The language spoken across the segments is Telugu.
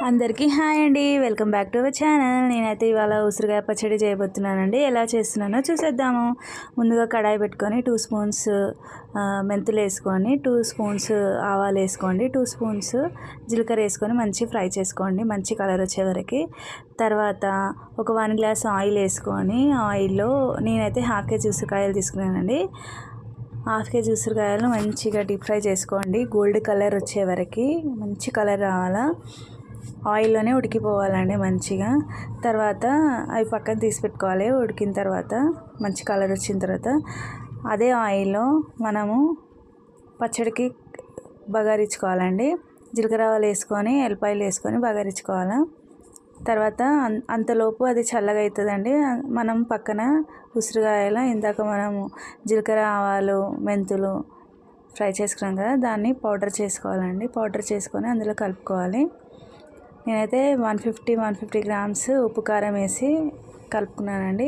అందరికీ హాయ్ అండి, welcome back to our channel. నేనైతే ఇవాళ ఉసిరికాయ పచ్చడి చేయబోతున్నానండి. ఎలా చేస్తున్నానో చూసేద్దాము. ముందుగా కడాయి పెట్టుకొని 2 స్పూన్స్ మెంతులు వేసుకొని, 2 స్పూన్స్ ఆవాలు వేసుకోండి, 2 స్పూన్స్ జీలకర్ర వేసుకొని మంచి ఫ్రై చేసుకోండి, మంచి కలర్ వచ్చే వరకు. తర్వాత ఒక 1 గ్లాస్ ఆయిల్ వేసుకొని, ఆయిల్లో నేనైతే 1/2 కేజీ ఉసిరికాయలు తీసుకున్నానండి. 1/2 కేజీ ఉసిరికాయలు మంచిగా డీప్ ఫ్రై చేసుకోండి, గోల్డ్ కలర్ వచ్చే వరకు మంచి కలర్ రావాలా. ఆయిల్లోనే ఉడికిపోవాలండి మంచిగా. తర్వాత అవి పక్కన తీసి పెట్టుకోవాలి. ఉడికిన తర్వాత మంచి కలర్ వచ్చిన తర్వాత అదే ఆయిల్లో మనము పచ్చడికి బగారించుకోవాలండి. జీలకర్ర ఆవాలు వేసుకొని, ఎల్లిపాయలు వేసుకొని బగారించుకోవాలి. తర్వాత అంతలోపు అది చల్లగా అవుతుందండి. మనం పక్కన ఉసిరికాయల ఇందాక మనము జీలకర్ర ఆవాలు మెంతులు ఫ్రై చేసుకున్నాం కదా, దాన్ని పౌడర్ చేసుకోవాలండి. పౌడర్ చేసుకొని అందులో కలుపుకోవాలి. నేనైతే 150 గ్రామ్స్ ఉప్పు కారం వేసి కలుపుకున్నానండి.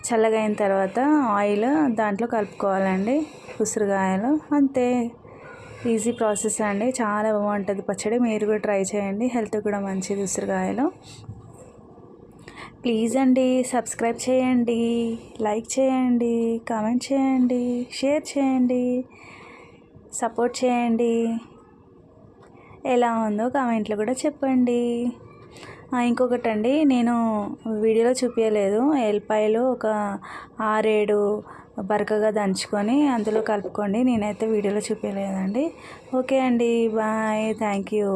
చల్లగా అయిన తర్వాత ఆయిల్ దాంట్లో కలుపుకోవాలండి ఉసిరికాయలు. అంతే, ఈజీ ప్రాసెస్ అండి, చాలా బాగుంటుంది పచ్చడి. మీరు కూడా ట్రై చేయండి, హెల్త్ కూడా మంచిది ఉసిరికాయలు. ప్లీజ్ అండి సబ్స్క్రైబ్ చేయండి, లైక్ చేయండి, కామెంట్ చేయండి, షేర్ చేయండి, సపోర్ట్ చేయండి. ఎలా ఉందో కామెంట్లో కూడా చెప్పండి. ఇంకొకటి అండి, నేను వీడియోలో చూపించలేదు, ఎల్లిపాయలు ఒక 6-7 బరకగా దంచుకొని అందులో కలుపుకోండి. నేనైతే వీడియోలో చూపించలేదండి. ఓకే అండి, బాయ్, థ్యాంక్ యూ.